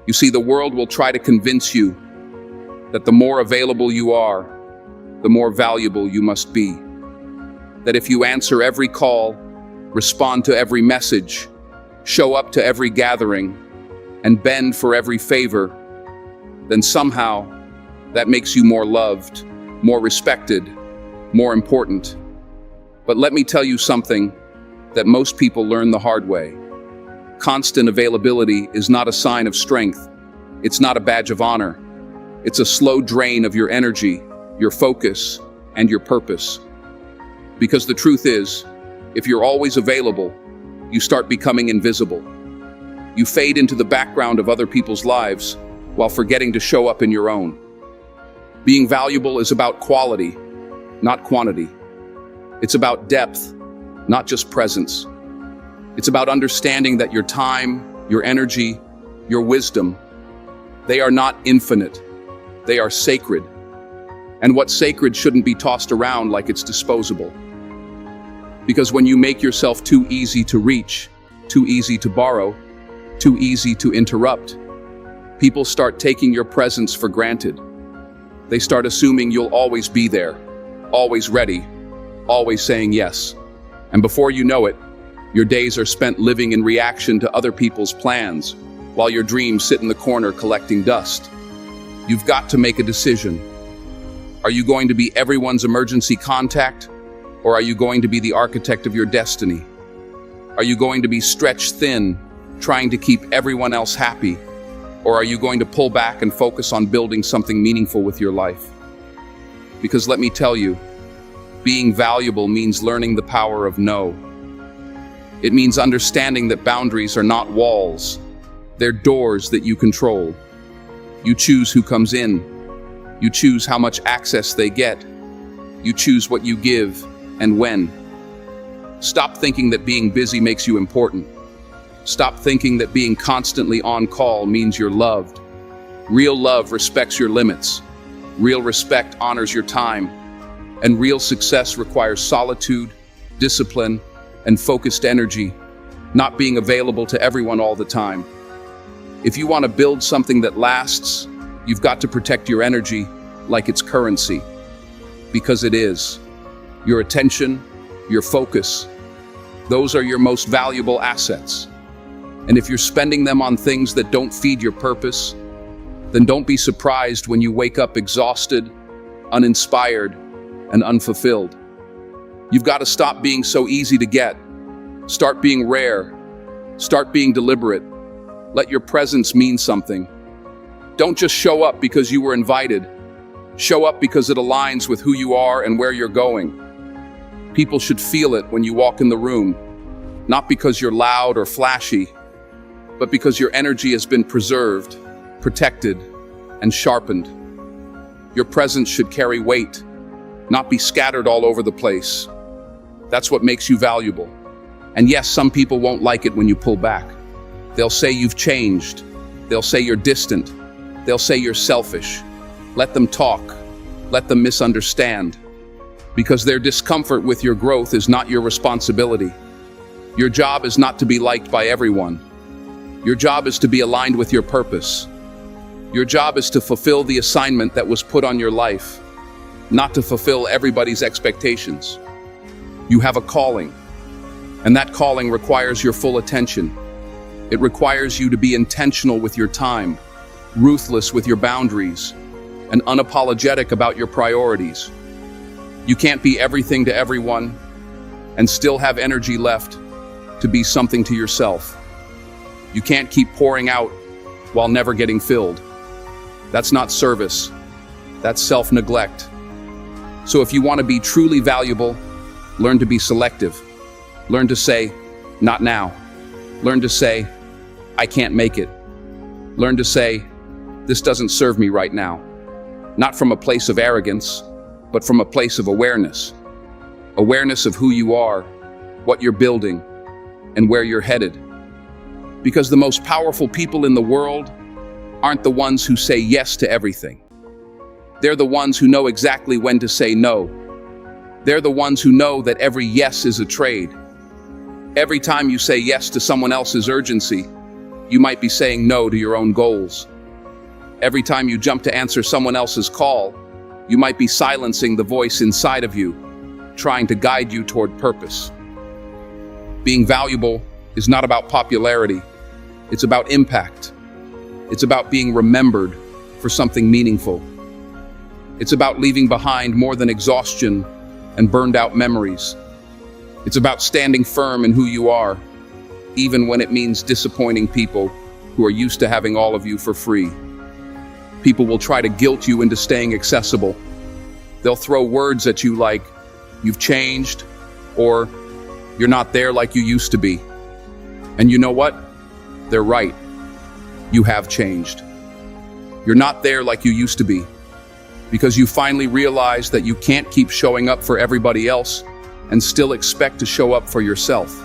You see, the world will try to convince you that the more available you are, the more valuable you must be. That if you answer every call, respond to every message, show up to every gathering, and bend for every favor, then somehow that makes you more loved, more respected, more important. But let me tell you something that most people learn the hard way. Constant availability is not a sign of strength. It's not a badge of honor. It's a slow drain of your energy, your focus, and your purpose. Because the truth is, if you're always available, you start becoming invisible. You fade into the background of other people's lives while forgetting to show up in your own. Being valuable is about quality, not quantity. It's about depth, not just presence. It's about understanding that your time, your energy, your wisdom, they are not infinite. They are sacred. And what's sacred shouldn't be tossed around like it's disposable. Because when you make yourself too easy to reach, too easy to borrow, too easy to interrupt, people start taking your presence for granted. They start assuming you'll always be there, always ready, always saying yes. And before you know it, your days are spent living in reaction to other people's plans, while your dreams sit in the corner collecting dust. You've got to make a decision. Are you going to be everyone's emergency contact, or are you going to be the architect of your destiny? Are you going to be stretched thin, trying to keep everyone else happy, or are you going to pull back and focus on building something meaningful with your life? Because let me tell you, being valuable means learning the power of no. It means understanding that boundaries are not walls. They're doors that you control. You choose who comes in. You choose how much access they get. You choose what you give and when. Stop thinking that being busy makes you important. Stop thinking that being constantly on call means you're loved. Real love respects your limits. Real respect honors your time. And real success requires solitude, discipline, and focused energy, not being available to everyone all the time. If you want to build something that lasts, you've got to protect your energy like it's currency. Because it is. Your attention, your focus, those are your most valuable assets. And if you're spending them on things that don't feed your purpose, then don't be surprised when you wake up exhausted, uninspired, and unfulfilled. You've got to stop being so easy to get. Start being rare. Start being deliberate. Let your presence mean something. Don't just show up because you were invited. Show up because it aligns with who you are and where you're going. People should feel it when you walk in the room, not because you're loud or flashy, but because your energy has been preserved, protected, and sharpened. Your presence should carry weight, not be scattered all over the place. That's what makes you valuable. And yes, some people won't like it when you pull back. They'll say you've changed. They'll say you're distant. They'll say you're selfish. Let them talk. Let them misunderstand. Because their discomfort with your growth is not your responsibility. Your job is not to be liked by everyone. Your job is to be aligned with your purpose. Your job is to fulfill the assignment that was put on your life, not to fulfill everybody's expectations. You have a calling, and that calling requires your full attention. It requires you to be intentional with your time, ruthless with your boundaries, and unapologetic about your priorities. You can't be everything to everyone and still have energy left to be something to yourself. You can't keep pouring out while never getting filled. That's not service. That's self-neglect. So if you want to be truly valuable, learn to be selective. Learn to say, not now. Learn to say, I can't make it. Learn to say, this doesn't serve me right now. Not from a place of arrogance, but from a place of awareness. Awareness of who you are, what you're building, and where you're headed. Because the most powerful people in the world aren't the ones who say yes to everything. They're the ones who know exactly when to say no. They're the ones who know that every yes is a trade. Every time you say yes to someone else's urgency, You might be saying no to your own goals. Every time you jump to answer someone else's call, you might be silencing the voice inside of you, trying to guide you toward purpose. Being valuable is not about popularity. It's about impact. It's about being remembered for something meaningful. It's about leaving behind more than exhaustion and burned out memories. It's about standing firm in who you are, even when it means disappointing people who are used to having all of you for free. People will try to guilt you into staying accessible. They'll throw words at you like, "You've changed," or "You're not there like you used to be." And you know what? They're right. You have changed. You're not there like you used to be, because you finally realize that you can't keep showing up for everybody else and still expect to show up for yourself.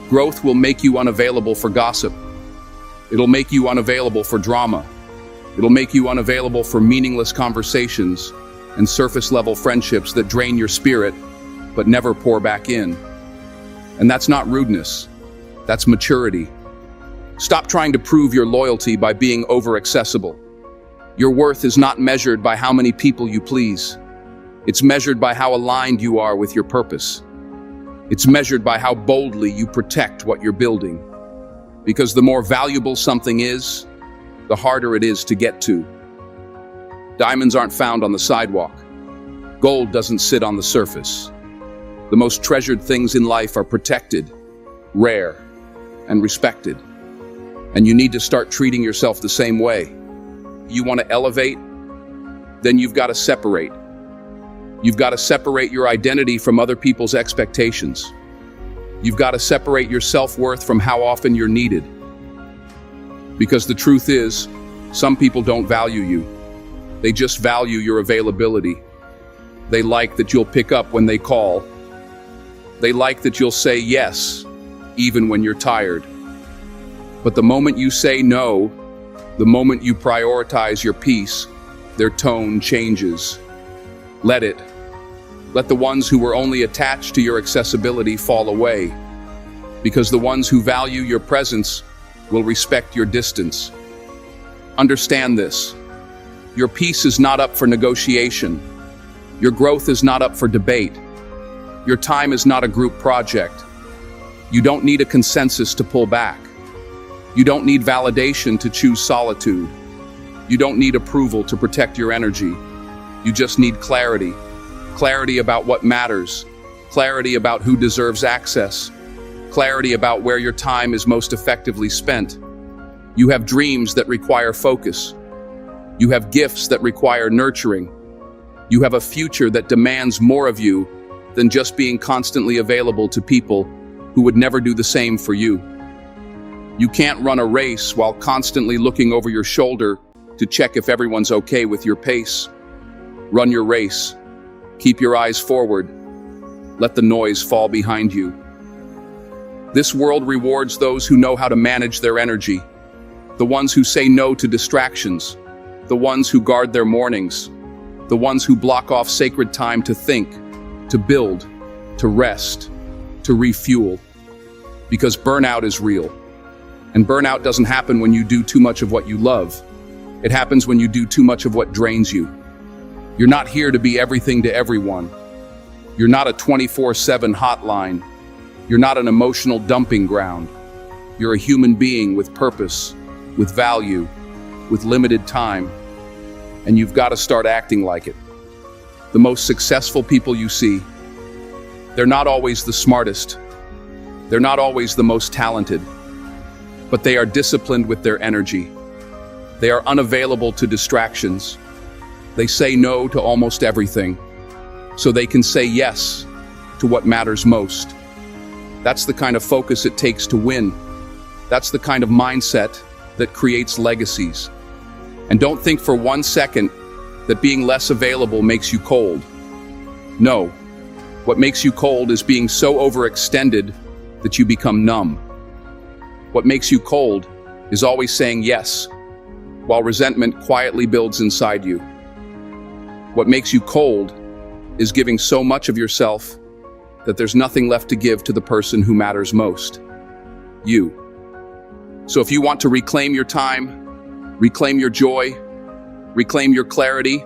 Growth will make you unavailable for gossip. It'll make you unavailable for drama. It'll make you unavailable for meaningless conversations and surface-level friendships that drain your spirit but never pour back in. And that's not rudeness. That's maturity. Stop trying to prove your loyalty by being over-accessible. Your worth is not measured by how many people you please. It's measured by how aligned you are with your purpose. It's measured by how boldly you protect what you're building. Because the more valuable something is, the harder it is to get to. Diamonds aren't found on the sidewalk. Gold doesn't sit on the surface. The most treasured things in life are protected, rare, and respected. And you need to start treating yourself the same way. You want to elevate? Then you've got to separate. You've got to separate your identity from other people's expectations. You've got to separate your self-worth from how often you're needed. Because the truth is, some people don't value you. They just value your availability. They like that you'll pick up when they call. They like that you'll say yes, even when you're tired. But the moment you say no, the moment you prioritize your peace, their tone changes. Let it. Let the ones who were only attached to your accessibility fall away. Because the ones who value your presence will respect your distance. Understand this. Your peace is not up for negotiation. Your growth is not up for debate. Your time is not a group project. You don't need a consensus to pull back. You don't need validation to choose solitude. You don't need approval to protect your energy. You just need clarity. Clarity about what matters. Clarity about who deserves access. Clarity about where your time is most effectively spent. You have dreams that require focus. You have gifts that require nurturing. You have a future that demands more of you than just being constantly available to people who would never do the same for you. You can't run a race while constantly looking over your shoulder to check if everyone's okay with your pace. Run your race. Keep your eyes forward. Let the noise fall behind you. This world rewards those who know how to manage their energy, the ones who say no to distractions, the ones who guard their mornings, the ones who block off sacred time to think, to build, to rest, to refuel. Because burnout is real. And burnout doesn't happen when you do too much of what you love. It happens when you do too much of what drains you. You're not here to be everything to everyone. You're not a 24/7 hotline. You're not an emotional dumping ground. You're a human being with purpose, with value, with limited time. And you've got to start acting like it. The most successful people you see, they're not always the smartest. They're not always the most talented. But they are disciplined with their energy. They are unavailable to distractions. They say no to almost everything, so they can say yes to what matters most. That's the kind of focus it takes to win. That's the kind of mindset that creates legacies. And don't think for 1 second that being less available makes you cold. No, what makes you cold is being so overextended that you become numb. What makes you cold is always saying yes, while resentment quietly builds inside you. What makes you cold is giving so much of yourself that there's nothing left to give to the person who matters most. You. So if you want to reclaim your time, reclaim your joy, reclaim your clarity,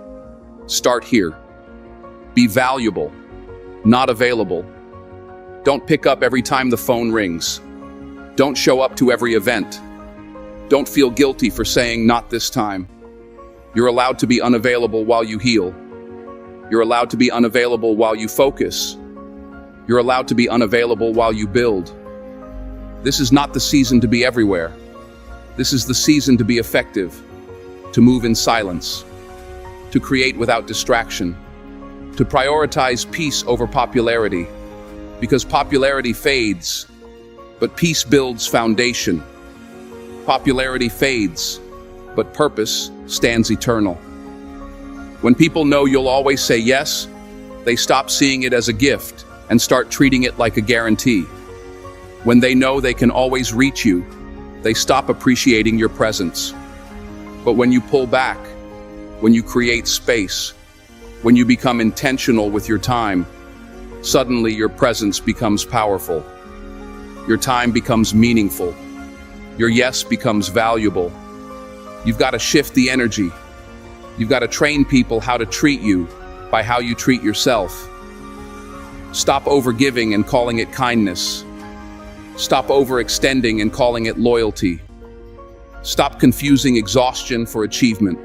start here. Be valuable, not available. Don't pick up every time the phone rings. Don't show up to every event. Don't feel guilty for saying not this time. You're allowed to be unavailable while you heal. You're allowed to be unavailable while you focus. You're allowed to be unavailable while you build. This is not the season to be everywhere. This is the season to be effective, to move in silence, to create without distraction, to prioritize peace over popularity, because popularity fades, but peace builds foundation. Popularity fades, but purpose stands eternal. When people know you'll always say yes, they stop seeing it as a gift and start treating it like a guarantee. When they know they can always reach you, they stop appreciating your presence. But when you pull back, when you create space, when you become intentional with your time, suddenly your presence becomes powerful. Your time becomes meaningful. Your yes becomes valuable. You've got to shift the energy. You've got to train people how to treat you by how you treat yourself. Stop overgiving and calling it kindness. Stop overextending and calling it loyalty. Stop confusing exhaustion for achievement.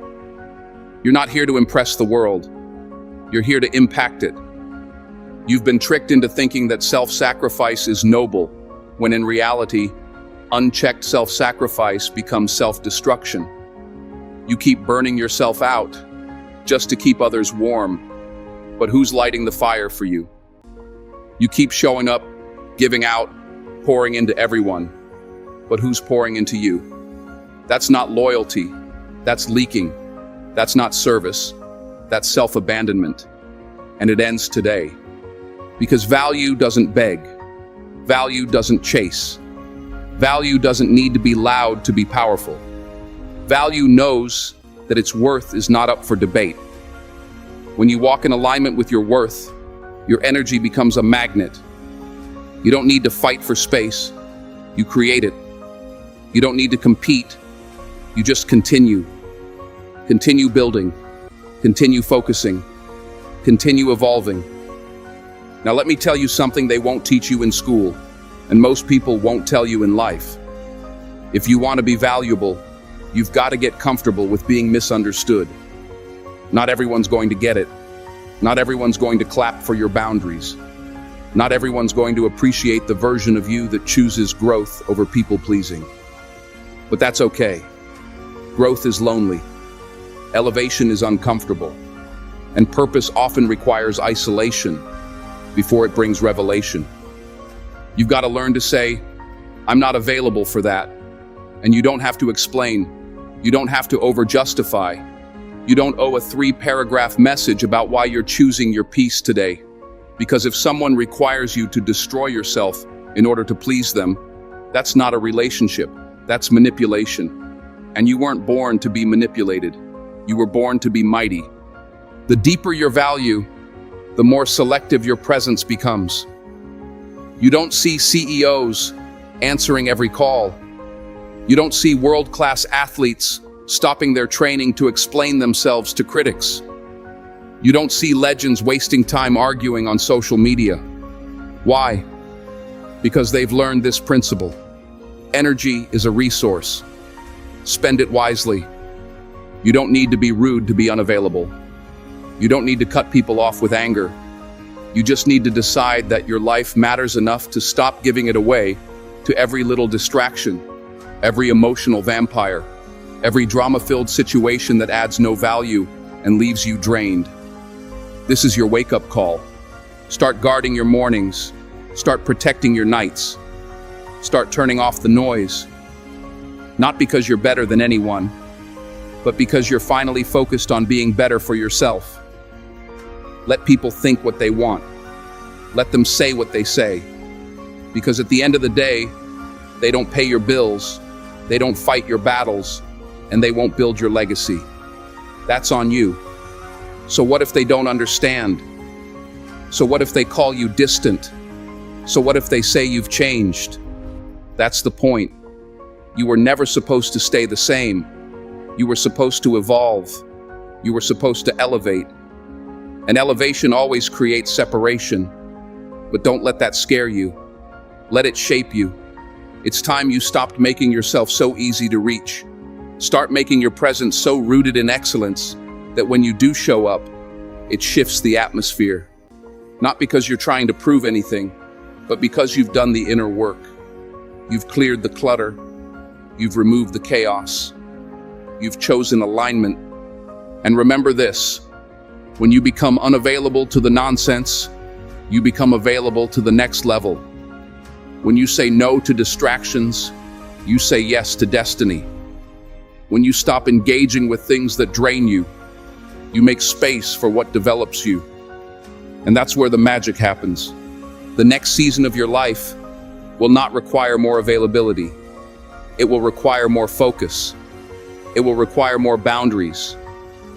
You're not here to impress the world. You're here to impact it. You've been tricked into thinking that self-sacrifice is noble, when in reality, unchecked self-sacrifice becomes self-destruction. You keep burning yourself out just to keep others warm, but who's lighting the fire for you? You keep showing up, giving out, pouring into everyone, but who's pouring into you? That's not loyalty, that's leaking, that's not service, that's self-abandonment, and it ends today. Because value doesn't beg, value doesn't chase, value doesn't need to be loud to be powerful. Value knows that its worth is not up for debate. When you walk in alignment with your worth, your energy becomes a magnet. You don't need to fight for space, you create it. You don't need to compete, you just continue. Continue building, continue focusing, continue evolving. Now let me tell you something they won't teach you in school, and most people won't tell you in life. If you want to be valuable, you've got to get comfortable with being misunderstood. Not everyone's going to get it. Not everyone's going to clap for your boundaries. Not everyone's going to appreciate the version of you that chooses growth over people-pleasing. But that's okay. Growth is lonely. Elevation is uncomfortable. And purpose often requires isolation before it brings revelation. You've got to learn to say, I'm not available for that. And you don't have to explain. You don't have to over-justify. You don't owe a 3-paragraph message about why you're choosing your peace today. Because if someone requires you to destroy yourself in order to please them, that's not a relationship, that's manipulation. And you weren't born to be manipulated. You were born to be mighty. The deeper your value, the more selective your presence becomes. You don't see CEOs answering every call. You don't see world-class athletes stopping their training to explain themselves to critics. You don't see legends wasting time arguing on social media. Why? Because they've learned this principle. Energy is a resource. Spend it wisely. You don't need to be rude to be unavailable. You don't need to cut people off with anger. You just need to decide that your life matters enough to stop giving it away to every little distraction, every emotional vampire, every drama-filled situation that adds no value and leaves you drained. This is your wake-up call. Start guarding your mornings. Start protecting your nights. Start turning off the noise. Not because you're better than anyone, but because you're finally focused on being better for yourself. Let people think what they want. Let them say what they say. Because at the end of the day, they don't pay your bills, they don't fight your battles, and they won't build your legacy. That's on you. So what if they don't understand? So what if they call you distant? So what if they say you've changed? That's the point. You were never supposed to stay the same. You were supposed to evolve. You were supposed to elevate. And elevation always creates separation. But don't let that scare you. Let it shape you. It's time you stopped making yourself so easy to reach. Start making your presence so rooted in excellence that when you do show up, it shifts the atmosphere. Not because you're trying to prove anything, but because you've done the inner work. You've cleared the clutter. You've removed the chaos. You've chosen alignment. And remember this, when you become unavailable to the nonsense, you become available to the next level. When you say no to distractions, you say yes to destiny. When you stop engaging with things that drain you, you make space for what develops you. And that's where the magic happens. The next season of your life will not require more availability. It will require more focus. It will require more boundaries.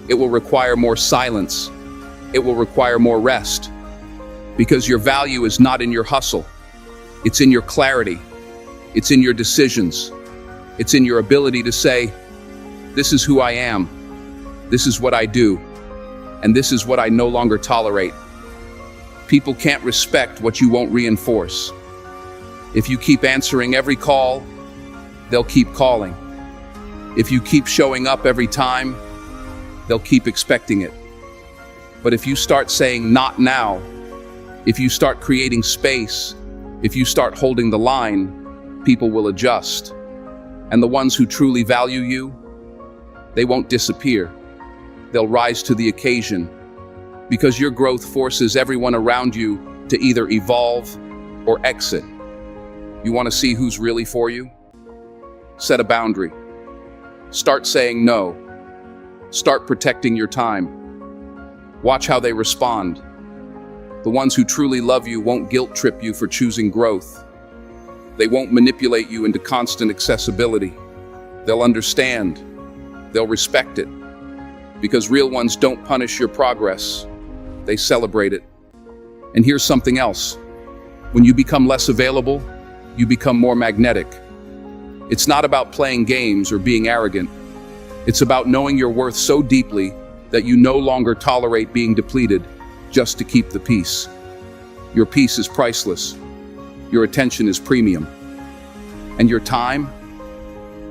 It will require more silence. It will require more rest. Because your value is not in your hustle. It's in your clarity. It's in your decisions. It's in your ability to say, this is who I am. This is what I do. And this is what I no longer tolerate. People can't respect what you won't reinforce. If you keep answering every call, they'll keep calling. If you keep showing up every time, they'll keep expecting it. But if you start saying not now, if you start creating space, if you start holding the line, people will adjust. And the ones who truly value you, they won't disappear. They'll rise to the occasion. Because your growth forces everyone around you to either evolve or exit. You want to see who's really for you? Set a boundary. Start saying no. Start protecting your time. Watch how they respond. The ones who truly love you won't guilt trip you for choosing growth. They won't manipulate you into constant accessibility. They'll understand. They'll respect it. Because real ones don't punish your progress. They celebrate it. And here's something else. When you become less available, you become more magnetic. It's not about playing games or being arrogant. It's about knowing your worth so deeply that you no longer tolerate being depleted just to keep the peace. Your peace is priceless. Your attention is premium. And your time,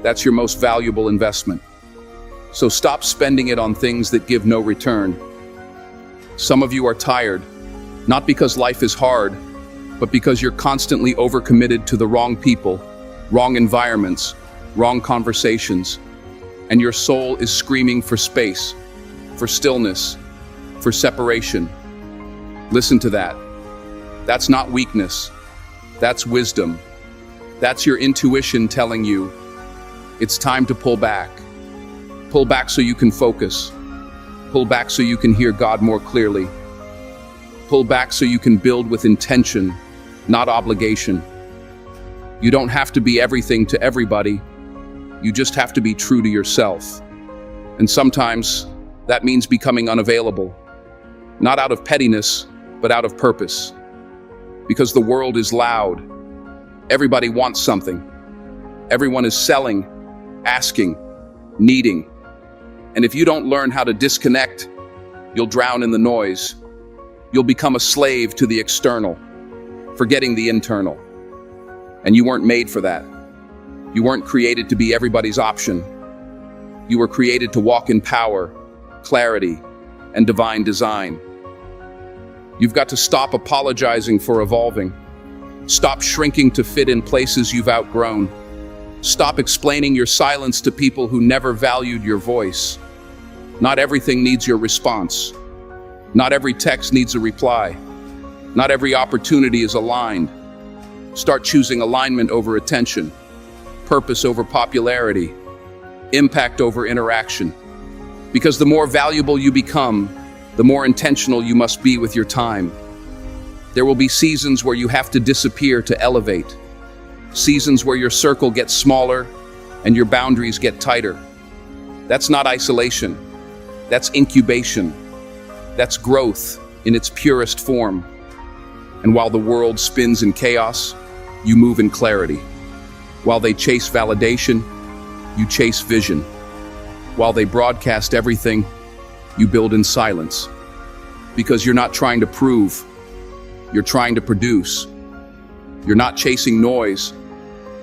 that's your most valuable investment. So stop spending it on things that give no return. Some of you are tired, not because life is hard, but because you're constantly overcommitted to the wrong people, wrong environments, wrong conversations, and your soul is screaming for space, for stillness, for separation. Listen to that. That's not weakness. That's wisdom. That's your intuition telling you it's time to pull back. Pull back so you can focus. Pull back so you can hear God more clearly. Pull back so you can build with intention, not obligation. You don't have to be everything to everybody. You just have to be true to yourself. And sometimes that means becoming unavailable. Not out of pettiness, but out of purpose. Because the world is loud. Everybody wants something. Everyone is selling, asking, needing. And if you don't learn how to disconnect, you'll drown in the noise. You'll become a slave to the external, forgetting the internal. And you weren't made for that. You weren't created to be everybody's option. You were created to walk in power, clarity, and divine design. You've got to stop apologizing for evolving. Stop shrinking to fit in places you've outgrown. Stop explaining your silence to people who never valued your voice. Not everything needs your response. Not every text needs a reply. Not every opportunity is aligned. Start choosing alignment over attention, purpose over popularity, impact over interaction. Because the more valuable you become, the more intentional you must be with your time. There will be seasons where you have to disappear to elevate. Seasons where your circle gets smaller and your boundaries get tighter. That's not isolation. That's incubation. That's growth in its purest form. And while the world spins in chaos, you move in clarity. While they chase validation, you chase vision. While they broadcast everything, you build in silence. Because you're not trying to prove, you're trying to produce. You're not chasing noise,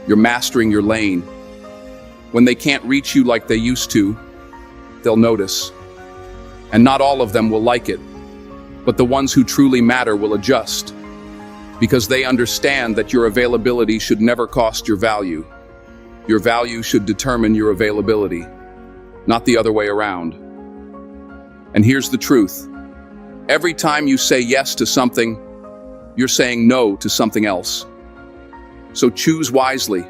you're mastering your lane. When they can't reach you like they used to, they'll notice. And not all of them will like it, but the ones who truly matter will adjust. Because they understand that your availability should never cost your value. Your value should determine your availability, not the other way around. And here's the truth. Every time you say yes to something, you're saying no to something else. So choose wisely.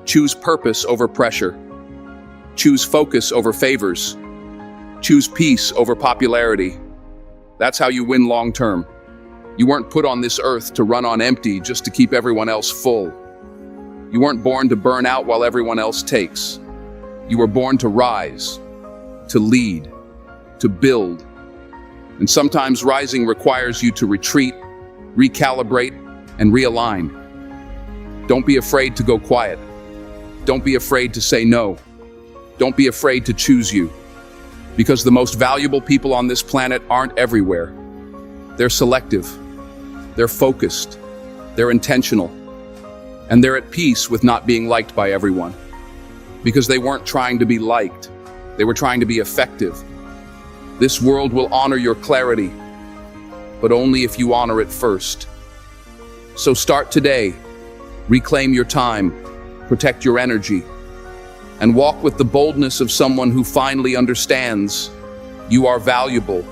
Choose purpose over pressure. Choose focus over favors. Choose peace over popularity. That's how you win long term. You weren't put on this earth to run on empty just to keep everyone else full. You weren't born to burn out while everyone else takes. You were born to rise, to lead, to build. And sometimes rising requires you to retreat, recalibrate, and realign. Don't be afraid to go quiet. Don't be afraid to say no. Don't be afraid to choose you. Because the most valuable people on this planet aren't everywhere. They're selective. They're focused. They're intentional. And they're at peace with not being liked by everyone. Because they weren't trying to be liked. They were trying to be effective. This world will honor your clarity, but only if you honor it first. So start today. Reclaim your time. Protect your energy. And walk with the boldness of someone who finally understands you are valuable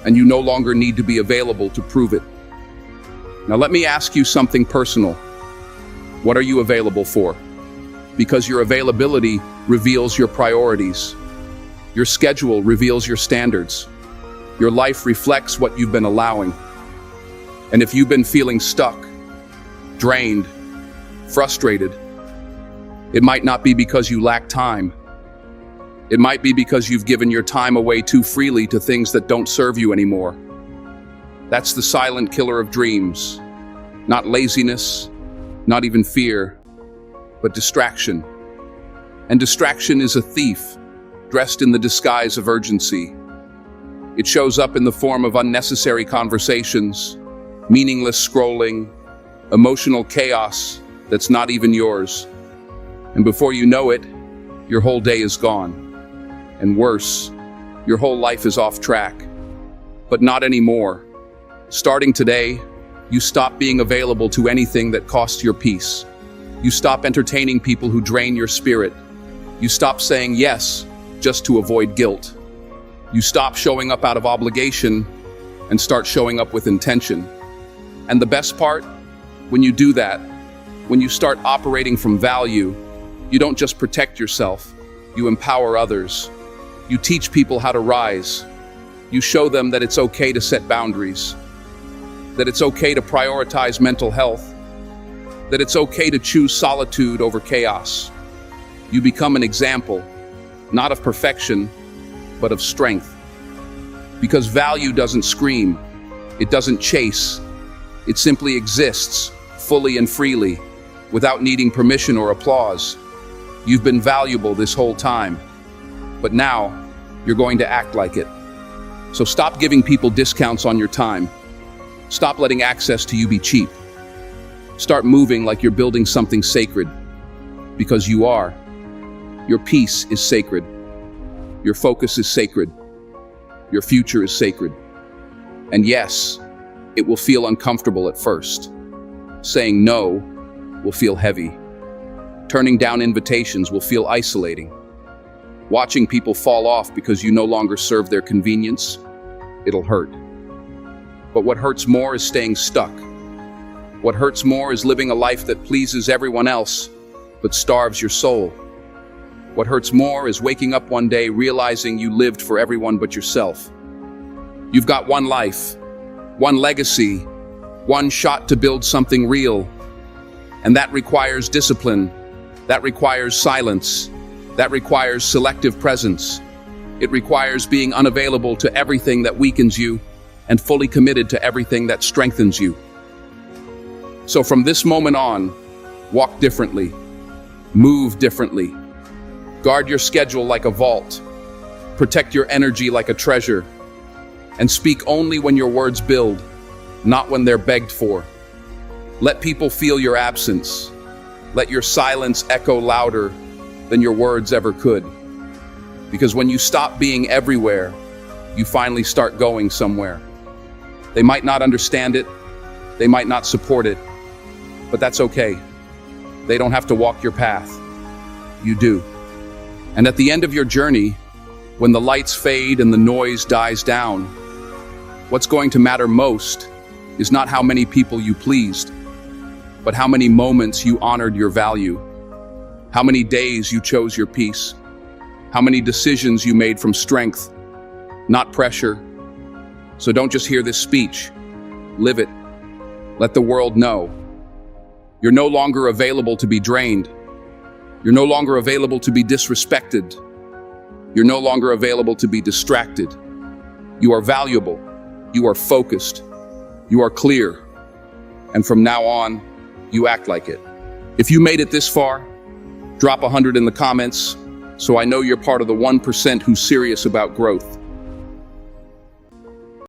and you no longer need to be available to prove it. Now let me ask you something personal. What are you available for? Because your availability reveals your priorities. Your schedule reveals your standards. Your life reflects what you've been allowing. And if you've been feeling stuck, drained, frustrated, it might not be because you lack time. It might be because you've given your time away too freely to things that don't serve you anymore. That's the silent killer of dreams. Not laziness, not even fear, but distraction. And distraction is a thief, dressed in the disguise of urgency. It shows up in the form of unnecessary conversations, meaningless scrolling, emotional chaos that's not even yours. And before you know it, your whole day is gone. And worse, your whole life is off track. But not anymore. Starting today, you stop being available to anything that costs your peace. You stop entertaining people who drain your spirit. You stop saying yes just to avoid guilt. You stop showing up out of obligation and start showing up with intention. And the best part, when you do that, when you start operating from value, you don't just protect yourself, you empower others. You teach people how to rise. You show them that it's okay to set boundaries, that it's okay to prioritize mental health, that it's okay to choose solitude over chaos. You become an example, not of perfection, but of strength. Because value doesn't scream, it doesn't chase, it simply exists, fully and freely, without needing permission or applause. You've been valuable this whole time, but now you're going to act like it. So stop giving people discounts on your time. Stop letting access to you be cheap. Start moving like you're building something sacred, because you are. Your peace is sacred. Your focus is sacred. Your future is sacred. And yes, it will feel uncomfortable at first. Saying no will feel heavy. Turning down invitations will feel isolating. Watching people fall off because you no longer serve their convenience, it'll hurt. But what hurts more is staying stuck. What hurts more is living a life that pleases everyone else, but starves your soul. What hurts more is waking up one day realizing you lived for everyone but yourself. You've got one life, one legacy, one shot to build something real. And that requires discipline. That requires silence. That requires selective presence. It requires being unavailable to everything that weakens you and fully committed to everything that strengthens you. So from this moment on, walk differently. Move differently. Guard your schedule like a vault. Protect your energy like a treasure. And speak only when your words build, not when they're begged for. Let people feel your absence. Let your silence echo louder than your words ever could. Because when you stop being everywhere, you finally start going somewhere. They might not understand it, they might not support it, but that's okay. They don't have to walk your path. You do. And at the end of your journey, when the lights fade and the noise dies down, what's going to matter most is not how many people you pleased, but how many moments you honored your value, how many days you chose your peace, how many decisions you made from strength, not pressure. So don't just hear this speech, live it. Let the world know. You're no longer available to be drained. You're no longer available to be disrespected. You're no longer available to be distracted. You are valuable. You are focused. You are clear. And from now on, you act like it. If you made it this far, drop 100 in the comments so I know you're part of the 1% who's serious about growth.